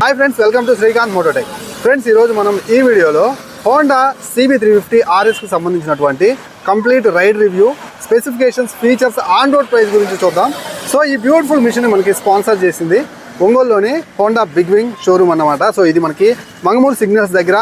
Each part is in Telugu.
Hi friends, welcome to Srikanth Mototech. Friends, ఈరోజు మనం ఈ వీడియోలో హోండా CB350 RSకి సంబంధించినటువంటి complete ride review, specifications, features, on road price గురించి చూద్దాం. సో ఈ బ్యూటిఫుల్ మిషన్ మనకి స్పాన్సర్ చేసింది ఒంగోలులోని హోండా బిగ్ వింగ్ షోరూమ్ అన్నమాట. సో ఇది మనకి మంగమూరు సిగ్నల్స్ దగ్గర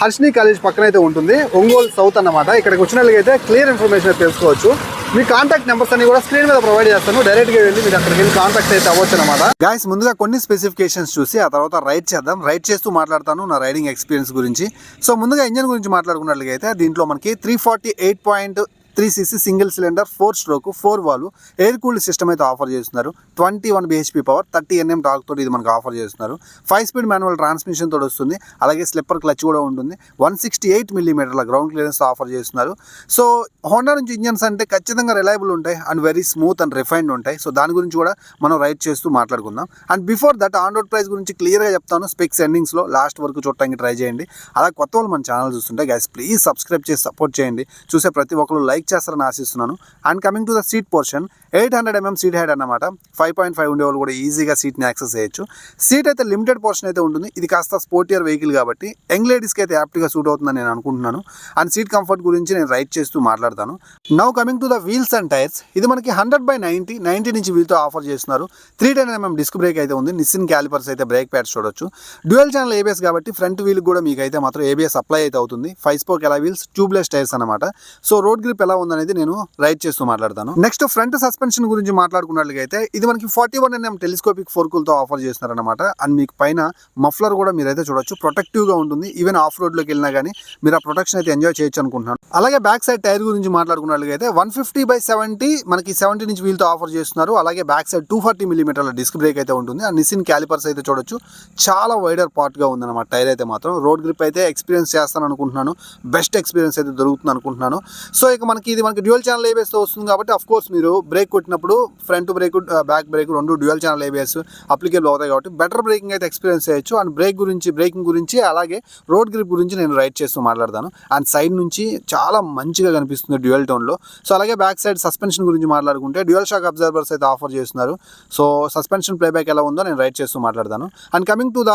హర్షిని కాలేజ్ పక్కన అయితే ఉంటుంది, ఒంగోలు సౌత్ అన్నమాట. ఇక్కడికి వచ్చినట్లయితే క్లియర్ ఇన్ఫర్మేషన్ తెలుసుకోవచ్చు. మీ కాంటాక్ట్ నెంబర్స్ అన్ని కూడా స్క్రీన్ మీద ప్రొవైడ్ చేస్తాను. డైరెక్ట్గా వెళ్ళి మీరు అక్కడికి వెళ్ళి కాంటాక్ట్ అయితే అవ్వచ్చు అనమాట. గైస్, ముందుగా కొన్ని స్పెసిఫికేషన్స్ చూసి ఆ తర్వాత రైడ్ చేద్దాం. రైడ్ చేస్తూ మాట్లాడతాను నా రైడింగ్ ఎక్స్పీరియన్స్ గురించి. సో ముందుగా ఇంజన్ గురించి మాట్లాడుకున్నట్లయితే దీంట్లో మనకి 348.3cc single cylinder 4 stroke 4 valve air cooled system అయితే ఆఫర్ చేస్తున్నారు. 21 bhp పవర్, 30 Nm టార్క్ తోటి ఇది మనకు ఆఫర్ చేస్తున్నారు. 5 స్పీడ్ మాన్యువల్ ట్రాన్స్మిషన్ తోటి వస్తుంది. అలాగే స్లిప్పర్ క్లచ్ కూడా ఉంటుంది. 168 mm గ్రౌండ్ క్లియరెన్స్ ఆఫర్ చేస్తున్నారు. సో హోండా నుంచి ఇంజన్స్ అంటే ఖచ్చితంగా రిలయబుల్ ఉంటాయి and very smooth and refined ఉంటాయి. సో దాని గురించి కూడా మనం రైడ్ చేస్తూ మాట్లాడుకుందాం. And before that on road price గురించి క్లియర్గా చెప్తాను. స్పెక్స్ ఎండింగ్స్లో లాస్ట్ వరకు చూడటానికి ట్రై చేయండి. అలా కొత్త వాళ్ళు మన ఛానల్ చూస్తుంటే గైస్ ప్లీజ్ సబ్స్క్రైబ్ చేసి సపోర్ట్ చేయండి. చూసే ప్రతి ఒక్కరు లైక్ చేస్తారని ఆశిస్తున్నాను. And coming to the seat portion, 800 mm seat height అన్నమాట. 5.5 ఉండేవాళ్ళు కూడా ఈజీగా సీట్ని యాక్సెస్ చేయొచ్చు. సీట్ అయితే లిమిటెడ్ పోర్షన్ అయితే ఉంటుంది. ఇది కాస్త స్పోర్టియర్ వెహికల్ కాబట్టి యంగ్ లేడీస్కి అయితే యాప్ట్గా సూట్ అవుతుందని నేను అనుకుంటున్నాను. అండ్ సీట్ కంఫర్ట్ గురించి నేను రైడ్ చేస్తూ మాట్లాడతాను. Now coming to the wheels and tyres, ఇది మనకి 100/90 నుంచి వీల్తో ఆఫర్ చేస్తున్నారు. 310 mm డిస్క్ బ్రేక్ అయితే ఉంది. నిస్సిన్ క్యాలిపర్స్ అయితే బ్రేక్ ప్యాడ్స్ చూడొచ్చు. డ్యూయల్ ఛానల్ ABS కాబట్టి ఫ్రంట్ వీల్ కూడా మీకు అయితే మాత్రం ABS అప్లై అయితే అవుతుంది. 5 స్పోక్ ఎలా వీల్స్, ట్యూబ్లెస్ టైర్స్ అనమాట. సో రోడ్ గ్రిప్ ఎలా ఉందనేది నేను రైడ్ చేస్తూ మాట్లాడతాను. నెక్స్ట్ ఫ్రంట్ సస్పెన్షన్ గురించి మాట్లాడుకున్నట్లయితే ఇది మనకి 41 mm టెలిస్కోపిక్ ఫోర్కులతో ఆఫర్ చేస్తున్నారు అనమాట. అండ్ మీకు పైన మఫ్లర్ కూడా మీరైతే చూడొచ్చు, ప్రొటెక్టివ్ గా ఉంటుంది. ఈవెన్ ఆఫ్ రోడ్ లోకి వెళ్ళినా కానీ మీరు ఆ ప్రొటెక్షన్ అయితే ఎంజాయ్ చేయొచ్చు అనుకుంటున్నాను. అలాగే బ్యాక్ సైడ్ టైర్ గురించి మాట్లాడుకున్నట్లయితే 150/70 మనకి 70 ఇంచ్ వీల్ తో ఆఫర్ చేస్తున్నారు. అలాగే back side 240 mm disc brake అయితే ఉంటుంది. అండ్ నిస్సిన్ క్యాలిపర్స్ అయితే చూడొచ్చు, చాలా వైడర్ పార్ట్ గా ఉందన్నమాట. టైర్ అయితే మాత్రం రోడ్ గ్రిప్ అయితే ఎక్స్పీరియన్స్ చేస్తాను అనుకుంటున్నాను. బెస్ట్ ఎక్స్పీరియన్స్ అయితే దొరుకుతుంది అనుకుంటున్నాను. సో ఇక మనకి డ్యూయల్ ఛానల్ ABS తో వస్తుంది కాబట్టి అఫ్ కోర్స్ మీరు బ్రేక్ కొట్టినప్పుడు ఫ్రంట్ బ్రేక్, బ్యాక్ బ్రేక్ రెండు డ్యూయల్ ఛానల్ ABS అప్లికేబుల్ అవుతాయి కాబట్టి బెటర్ బ్రేకింగ్ అయితే ఎక్స్పీరియన్స్ చేయొచ్చు. అండ్ బ్రేకింగ్ గురించి అలాగే రోడ్ గ్రిప్ గురించి నేను రైడ్ చేస్తూ మాట్లాడతాను. అండ్ సైడ్ నుంచి చాలా మంచిగా కనిపిస్తుంది డ్యూయల్ టోన్లో. సో అలాగే బ్యాక్ సైడ్ సస్పెన్షన్ గురించి మాట్లాడుకుంటే డ్యూయల్ షాక్ అబ్జర్వర్స్ అయితే ఆఫర్ చేస్తున్నారు. సో సస్పెన్షన్ ప్లేబ్యాక్ ఎలా ఉందో నేను రైడ్ చేస్తూ మాట్లాడతాను. And coming to the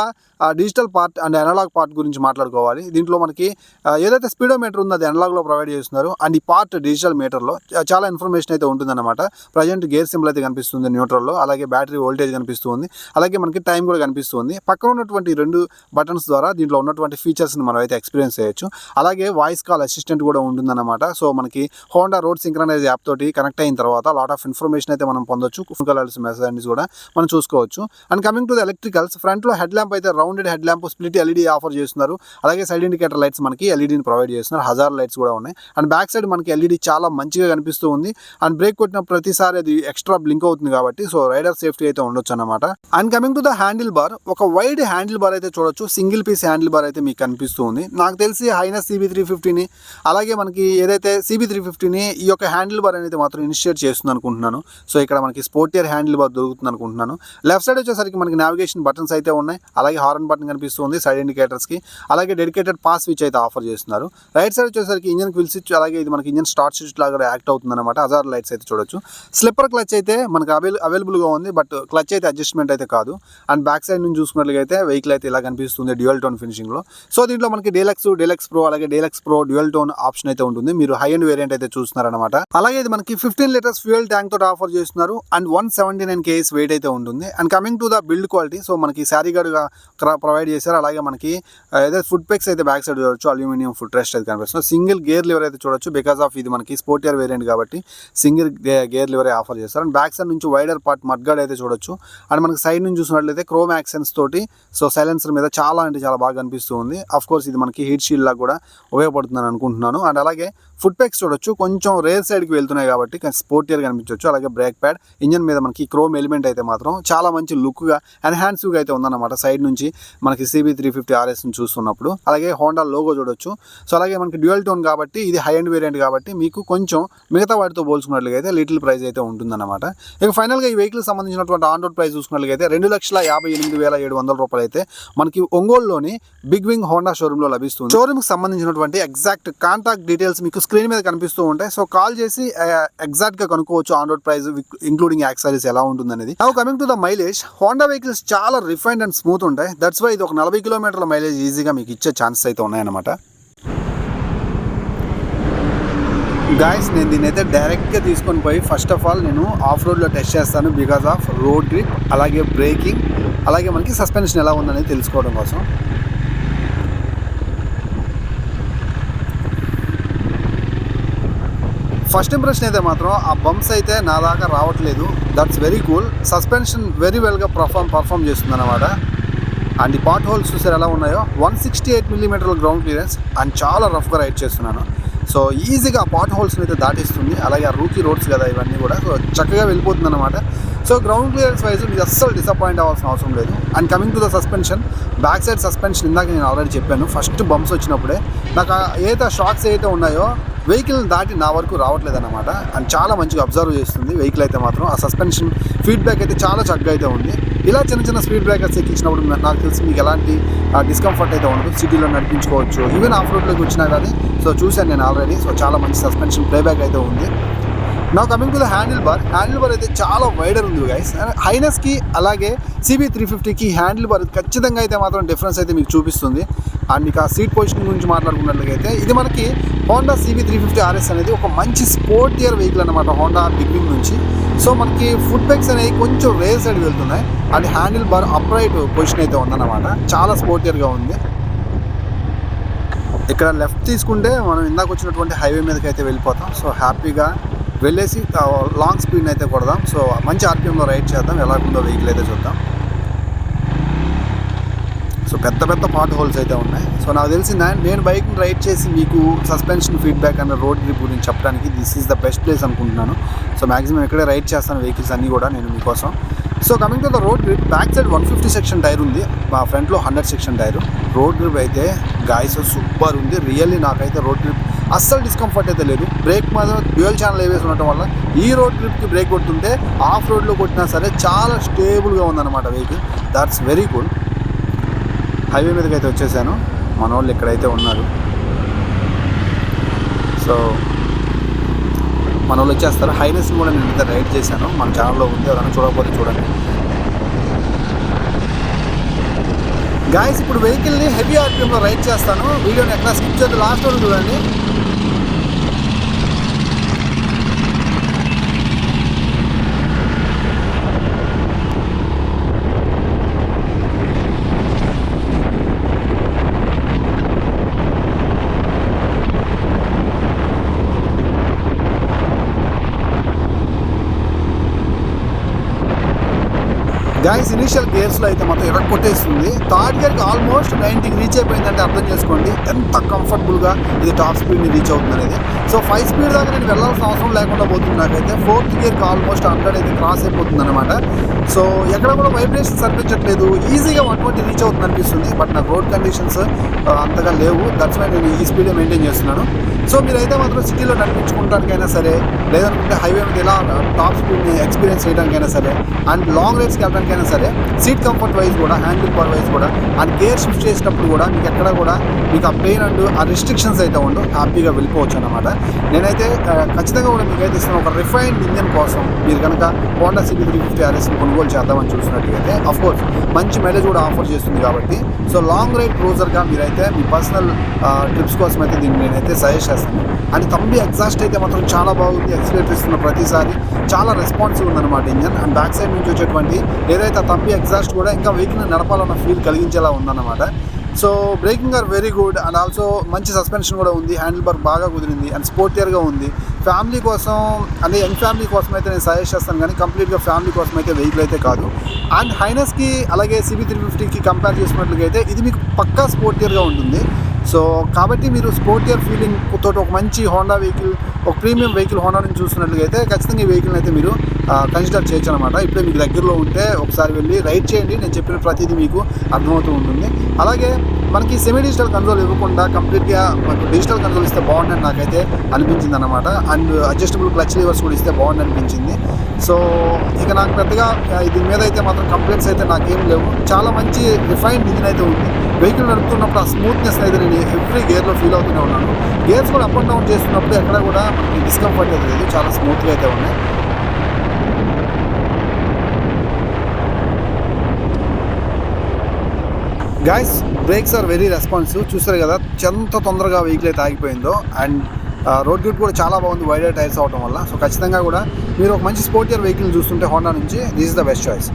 digital part and analog part గురించి మాట్లాడుకోవాలి. దీంట్లో మనకి ఏదైతే స్పీడోమీటర్ ఉందో అది అనలాగ్లో ప్రొవైడ్ చేస్తున్నారు. అండ్ ఈ పార్ట్ డిజిటల్ మీటర్లో చాలా ఇన్ఫర్మేషన్ అయితే ఉంటుందన్నమాట. ప్రజెంట్ గేర్ సింబల్ అయితే కనిపిస్తుంది న్యూట్రల్లో. అలాగే బ్యాటరీ వోల్టేజ్ కనిపిస్తుంది. అలాగే మనకి టైం కూడా కనిపిస్తుంది. పక్కన ఉన్నటువంటి 2 బటన్స్ ద్వారా దీంట్లో ఉన్నటువంటి ఫీచర్స్ని మనం అయితే ఎక్స్పీరియన్స్ చేయొచ్చు. అలాగే వాయిస్ కాల్ అసిస్టెంట్ కూడా ఉంటుందన్నమాట. సో మనకి హోండా రోడ్ సింక్రనైజ్ యాప్ తోటి కనెక్ట్ అయిన తర్వాత లాట్ ఆఫ్ ఇన్ఫర్మేషన్ అయితే మనం పొందొచ్చు. కలర్స్ మెసేజెస్ కూడా మనం చూసుకోవచ్చు. And coming to the electricals, ఫ్రంట్లో హెడ్ ల్యాంప్ అయితే rounded head lamp, split LED offer చేస్తున్నారు. అలాగే సైడ్ ఇండికేటర్ లైట్స్ మనకి LEDని ప్రొవైడ్ చేస్తున్నారు. హజార్ లైట్స్ కూడా ఉన్నాయి. అండ్ బ్యాక్ సైడ్ మనకి LED చాలా మంచిగా కనిపిస్తూ ఉంది. అండ్ బ్రేక్ కొట్టిన ప్రతిసారి అది ఎక్స్ట్రా బ్లింక్ అవుతుంది కాబట్టి సో రైడర్ సేఫ్టీ అయితే ఉండొచ్చు అన్నమాట. And coming to the handle bar, ఒక వైడ్ హ్యాండిల్ బార్ అయితే చూడొచ్చు. సింగిల్ పీస్ హ్యాండిల్ బార్ అయితే మీకు కనిపిస్తూ ఉంది. నాకు తెలిసి హైనస్ CB350ని అలాగే మనకి ఏదైతే CB350ని ఈ యొక్క హ్యాండిల్ బార్ అనేది మాత్రం ఇనిషియేట్ చేస్తుంది అనుకుంటున్నాను. సో ఇక్కడ మనకి స్పోర్టియర్ హ్యాండిల్ బార్ దొరుకుతుంది అనుకుంటున్నాను. లెఫ్ట్ సైడ్ వచ్చేసరికి మనకి నావిగేషన్ బటన్స్ అయితే ఉన్నాయి. అలాగే హార్న్ బటన్ కనిపిస్తుంది సైడ్ ఇండికేటర్స్కి. అలాగే డెడికేటెడ్ పాస్ స్విచ్ అయితే ఆఫర్ చేస్తున్నారు. రైట్ సైడ్ వచ్చేసరికి ఇంజన్ క్విల్ స్విచ్, అలాగే ఇది మనకి ఇంజన్ స్టార్ట్ స్విచ్ లాగా యాక్ట్ అవుతుంది అనమాట. హజార్ లైట్స్ అయితే చూడొచ్చు. స్లిప్పర్ క్లచ్ అయితే మనకి అవైలబుల్గా ఉంది, బట్ క్లచ్ అయితే అడ్జస్ట్మెంట్ అయితే కాదు. అండ్ బ్యాక్ సైడ్ నుంచి చూసుకున్నట్లయితే వెహికల్ అయితే ఇలా కనిపిస్తుంది డ్యూయల్ టోన్ ఫినిషింగ్లో. సో దీంట్లో మనకి డీలక్స్ ప్రో, అలాగే deluxe pro dual tone option అయితే ఉంటుంది. మీరు హై అండ్ వేరియంట్ అయితే చూస్తున్నారనమాట. అలాగే ఇది మనకి 15 లీటర్స్ ఫ్యూయల్ ట్యాంక్ తోటి ఆఫర్ చేస్తున్నారు. అండ్ 179 kgs వెయిట్ అయితే ఉంటుంది. And coming to the build quality, so మనకి శారీ గార్డ్గా ప్రొవైడ్ చేశారు. అలాగే మనకి ఏదైతే ఫుడ్ పెక్స్ అయితే బ్యాక్ సైడ్ చూడొచ్చు, అల్యూమినియం ఫుడ్ రెస్ట్ అయితే కనిపిస్తుంది. సింగిల్ గేర్ లివర్ అయితే చూడొచ్చు. బికాస్ ఆఫ్ ఇది మనకి స్పోర్టియర్ వేరియంట్ కాబట్టి సింగిల్ గేర్ లివర్ ఆఫర్ చేస్తారు. అండ్ బ్యాక్ సైడ్ నుంచి వైడర్ పార్ట్ మడ్గార్డ్ అయితే చూడొచ్చు. అండ్ మనకి సైడ్ నుంచి చూసినట్లయితే క్రోమ్ యాక్సెన్స్ తోటి సో సైలెన్సర్ మీద చాలా అంటే చాలా బాగా కనిపిస్తుంది. అఫ్ కోర్స్ ఇది మనకి హీట్ షీల్డ్ లాగా కూడా ఉపయోగపడుతుందని అనుకుంటున్నాను. అండ్ అలాగే ఫుడ్ పెక్స్ చూడొచ్చు, కొంచెం రేర్ సైడ్కి వెళ్తున్నాయి కాబట్టి స్పోర్టియర్ కనిపించవచ్చు. అలాగే బ్రేక్ ప్యాడ్, ఇంజన్ మీద మనకి క్రోమ్ ఎలిమెంట్ అయితే మాత్రం చాలా మంచి లుక్గా ఎన్హాన్సివ్గా అయితే ఉందన్నమాట సైడ్ నుంచి మనకి CB350 RSని చూస్తున్నప్పుడు. అలాగే హోండా లోగో చూడొచ్చు. సో అలాగే మనకి డ్యూయల్ టోన్ కాబట్టి ఇది హై అండ్ వేరియంట్ కాబట్టి మీకు కొంచెం మిగతా వాటితో పోల్చుకున్నట్లయితే లిటిల్ ప్రైస్ అయితే ఉంటుందన్నమాట. ఇక ఫైనల్గా ఈ వెహికల్ సంబంధించినటువంటి ఆన్ రోడ్ ప్రైస్ చూసుకున్నట్లయితే 2,58,700 రూపాయలు అయితే మనకి ఒంగోలులోని బిగ్ వింగ్ హోండా షోరూంలో లభిస్తుంది. షోరూమ్కి సంబంధించినటువంటి ఎగ్జాక్ట్ కాంటాక్ట్ డీటెయిల్స్ మీకు స్క్రీన్ మీద కనిపిస్తూ ఉంటాయి. సో కాల్ చేసి ఎగ్జాక్ట్ గా కనుక్కోవచ్చు on road price including accessories ఎలా ఉంటుంది అనేది. Now coming to the mileage, Honda vehicles చాలా రిఫైన్డ్ అండ్ స్మూత్ ఉంటాయి. దట్స్ వై ఇది ఒక 40 కిలోమీటర్ల మైలేజ్ ఈజీగా మీకు ఇచ్చే ఛాన్సెస్ అయితే ఉన్నాయన్నమాట. గాయస్ నేను దీన్ని అయితే డైరెక్ట్గా తీసుకొని పోయి ఫస్ట్ ఆఫ్ ఆల్ నేను ఆఫ్ రోడ్లో టెస్ట్ చేస్తాను బికాస్ ఆఫ్ రోడ్ గ్రిప్, అలాగే బ్రేకింగ్, అలాగే మనకి సస్పెన్షన్ ఎలా ఉందనేది తెలుసుకోవడం కోసం. ఫస్ట్ ఇంప్రెషన్ అయితే మాత్రం ఆ బంప్స్ అయితే నా దాకా రావట్లేదు. That's very cool. Suspension very వెల్గా పర్ఫామ్ చేస్తుంది అనమాట. అండ్ ఈ పాట్ హోల్స్ చూసారు ఎలా ఉన్నాయో, 168 మిల్లీమీటర్ల గ్రౌండ్ క్లియరెన్స్ అండ్ చాలా రఫ్గా రైడ్ చేస్తున్నాను. సో ఈజీగా ఆ పాట్ హోల్స్ని అయితే దాటిస్తుంది. అలాగే ఆ రూకీ రోడ్స్ కదా ఇవన్నీ కూడా, సో చక్కగా వెళ్ళిపోతుంది అనమాట. సో గ్రౌండ్ క్లియరెన్స్ వైజ్ మీకు అస్సలు డిసప్పాయింట్ అవ్వాల్సిన అవసరం లేదు. And coming to the suspension, back side suspension ఇందాక నేను ఆల్రెడీ చెప్పాను, ఫస్ట్ బంప్స్ వచ్చినప్పుడే నాకు ఏదైతే షాక్స్ ఏదైతే ఉన్నాయో వెహికల్ దాటి నా వరకు రావట్లేదు అనమాట. అండ్ చాలా మంచిగా అబ్జర్వ్ చేస్తుంది వెహికల్ అయితే మాత్రం. ఆ సస్పెన్షన్ ఫీడ్బ్యాక్ అయితే చాలా చక్కగా అయితే ఉంది. ఇలా చిన్న చిన్న స్పీడ్ బ్రేకర్స్ ఎక్కించినప్పుడు నాకు తెలిసి మీకు ఎలాంటి డిస్కంఫర్ట్ అయితే ఉండదు. సిటీలో నడిపించుకోవచ్చు, ఈవెన్ ఆఫ్ రోడ్లోకి వచ్చినా కానీ. సో చూశాను నేను ఆల్రెడీ. సో చాలా మంచి సస్పెన్షన్ ప్లేబ్యాక్ అయితే ఉంది. నా coming to the handle bar అయితే చాలా వైడర్ ఉంది గైస్. హైనెస్కి అలాగే CB350కి హ్యాండిల్ బార్ ఖచ్చితంగా అయితే మాత్రం డిఫరెన్స్ అయితే మీకు చూపిస్తుంది. అండ్ మీకు ఆ సీట్ పొజిషన్ గురించి మాట్లాడుకున్నట్లయితే ఇది మనకి హోండా CB350 RS అనేది ఒక మంచి స్పోర్టియర్ వెహికల్ అనమాట హోండా బిగినింగ్ నుంచి. సో మనకి ఫుట్ బెక్స్ అనేవి కొంచెం రేర్ సైడ్ వెళ్తున్నాయి. And handle bar upright position అయితే ఉందన్నమాట. చాలా స్పోర్టియర్గా ఉంది. ఇక్కడ లెఫ్ట్ తీసుకుంటే మనం ఇందాక వచ్చినటువంటి హైవే మీదకి అయితే వెళ్ళిపోతాం. సో హ్యాపీగా వెళ్ళేసి లాంగ్ స్పీడ్ అయితే కొడదాం. సో మంచి ఆర్పిఎంలో రైడ్ చేద్దాం. ఎలా ఉందో వెహికల్ అయితే చూద్దాం. సో పెద్ద పెద్ద పాట్ హోల్స్ అయితే ఉన్నాయి. సో నాకు తెలిసి నేను బైక్ని రైడ్ చేసి మీకు suspension feedback and road grip గురించి చెప్పడానికి this is the best place అనుకుంటున్నాను. సో మ్యాక్సిమం ఇక్కడే రైడ్ చేస్తాను వెహికల్స్ అన్నీ కూడా నేను మీకోసం. So coming to the road grip, back side 150 section tyre ఉంది, మా ఫ్రంట్లో 100 సెక్షన్ టైర్. రోడ్ గ్రిప్ అయితే గాయస్ సూపర్ ఉంది. రియల్లీ నాకైతే రోడ్ గ్రిప్ అస్సలు డిస్కంఫర్ట్ అయితే లేదు. బ్రేక్ మాత్రం డ్యూయల్ ఛానల్ ఏవేసి ఉండటం వల్ల ఈ రోడ్ గ్రిప్కి బ్రేక్ కొడుతుంటే ఆఫ్ రోడ్లో కొట్టినా సరే చాలా స్టేబుల్గా ఉందన్నమాట vehicle. That's very cool. Highway మీదకి అయితే వచ్చేసాను. మన వాళ్ళు ఇక్కడైతే ఉన్నారు. సో మన వాళ్ళు వచ్చేస్తారు. హైనెస్ని కూడా నేను ఇంత రైడ్ చేశాను, మన ఛానల్లో ఉంది, ఎవరైనా చూడకపోతే చూడండి. గాయస్ ఇప్పుడు వెహికల్ని హెవీ ఆర్పిఎంలో రైడ్ చేస్తాను. వీడియోని ఎక్కడ స్కిప్ చేద్దాం, లాస్ట్ వరకు చూడండి. గాయస్ ఇనిషియల్ గేర్స్లో అయితే మొత్తం కొట్టేస్తుంది. థర్డ్ గేర్కి ఆల్మోస్ట్ 90కి రీచ్ అయిపోయిందంటే అర్థం చేసుకోండి ఎంత కంఫర్టబుల్గా ఇది టాప్ స్పీడ్ని రీచ్ అవుతుంది అనేది. సో 5 స్పీడ్ దాకా నేను వెళ్ళాల్సిన అవసరం లేకుండా పోతుంది. నాకైతే 4th గేర్కి ఆల్మోస్ట్ 100 అయితే క్రాస్ అయిపోతుంది అనమాట. సో ఎక్కడ కూడా వైబ్రేషన్స్ అనిపించట్లేదు. ఈజీగా 120 రీచ్ అవుతుంది అనిపిస్తుంది. బట్ నాకు రోడ్ కండిషన్స్ అంతగా లేవు. దట్స్ వై నేను ఈ స్పీడే మెయింటైన్ చేస్తున్నాను. సో మీరైతే మాత్రం సిటీలో నడిపించుకోవడానికైనా సరే, లేదనుకుంటే హైవే మీద ఇలా టాప్ స్పీడ్ని ఎక్స్పీరియన్స్ చేయడానికైనా సరే, అండ్ లాంగ్ రైడ్స్కి వెళ్ళడానికైనా సరే, సీట్ కంఫర్ట్ వైజ్ కూడా, హ్యాండిల్ బార్ వైజ్ కూడా, అండ్ గేర్ షిఫ్ట్ చేసినప్పుడు కూడా మీకు ఎక్కడ కూడా మీకు ఆ పెయిన్ అండ్ ఆ రిస్ట్రిక్షన్స్ అయితే ఉండవు. హ్యాపీగా వెళ్ళిపోవచ్చు అనమాట. నేనైతే ఖచ్చితంగా కూడా మీకైతే ఇస్తున్నాను ఒక రిఫైన్డ్ ఇంజన్ కోసం. మీరు కనుక హోండా CB350 RS కొనుగోలు చేద్దామని చూసినట్టుగైతే అఫ్కోర్స్ మంచి మైలేజ్ కూడా ఆఫర్ చేస్తుంది కాబట్టి, సో లాంగ్ రైడ్ క్రూజర్గా మీరైతే మీ పర్సనల్ ట్రిప్స్ కోసం అయితే దీన్ని నేనైతే సజెస్ట్ చేస్తాను. అండ్ తంబి ఎగ్జాస్ట్ అయితే మాత్రం చాలా బాగుంది. ఎక్సిలేటర్ ఇస్తున్న ప్రతిసారి చాలా రెస్పాన్సివ్ ఉందన్నమాట ఇంజన్. అండ్ బ్యాక్ సైడ్ నుంచి వచ్చేటువంటి ఏదైతే తంబి ఎగ్జాస్ట్ కూడా ఇంకా వెహికల్ని నడపాలన్న ఫీల్ కలిగించేలా ఉందన్నమాట. So braking are very good. And also మంచి సస్పెన్షన్ కూడా ఉంది. హ్యాండిల్ బార్ బాగా కుదిరింది అండ్ స్పోర్టియర్గా ఉంది. ఫ్యామిలీ కోసం అంటే యంగ్ ఫ్యామిలీ కోసం అయితే నేను సజెస్ట్ చేస్తాను, కానీ కంప్లీట్గా ఫ్యామిలీ కోసం అయితే వెహికల్ అయితే కాదు. అండ్ హైనెస్కి అలాగే CB350కి కంపేర్ చేసుకున్నట్లయితే ఇది మీకు పక్కా స్పోర్టియర్గా ఉంటుంది. సో కాబట్టి మీరు స్పోర్టియర్ ఫీలింగ్ తోటి ఒక మంచి హోండా వెహికల్, ఒక ప్రీమియం వెహికల్ హోండా నుంచి చూస్తున్నట్లయితే ఖచ్చితంగా ఈ వెహికల్ని అయితే మీరు కన్సిడర్ చేయొచ్చు అనమాట. ఇప్పుడే మీకు దగ్గరలో ఉంటే ఒకసారి వెళ్ళి రైడ్ చేయండి. నేను చెప్పిన ప్రతిదీ మీకు అర్థమవుతూ ఉంటుంది. అలాగే మనకి సెమీ డిజిటల్ కంట్రోల్ ఇవ్వకుండా కంప్లీట్గా మనకు డిజిటల్ కంట్రోల్ ఇస్తే బాగుందని నాకైతే అనిపించింది అనమాట. అండ్ అడ్జస్టబుల్ క్లచ్ లివర్స్ కూడా ఇస్తే బాగుంది అనిపించింది. సో ఇక నాకు పెద్దగా దీని మీద అయితే మాత్రం కంప్లైంట్స్ అయితే నాకేం లేవు. చాలా మంచి రిఫైన్డ్ ఇంజిన్ అయితే ఉంది. వెహికల్ నడుపుతున్నప్పుడు ఆ స్మూత్నెస్ అయితే నేను ఎవ్రీ గేర్లో ఫీల్ అవుతూనే ఉన్నాను. గేర్స్ కూడా అప్ అండ్ డౌన్ చేస్తున్నప్పుడు ఎక్కడ కూడా మనకి డిస్కంఫర్ట్ అయితే లేదు, చాలా స్మూత్గా అయితే ఉన్నాయి. Guys brakes are very responsive. చూస్తారు కదా ఎంత తొందరగా వెహికల్ అయితే ఆగిపోయిందో. అండ్ రోడ్ గ్రిప్ కూడా చాలా బాగుంది వైడర్ టైర్స్ అవడం వల్ల. సో ఖచ్చితంగా కూడా మీరు ఒక మంచి స్పోర్టియర్ వెహికల్ చూస్తుంటే హోండా నుంచి this is the best choice.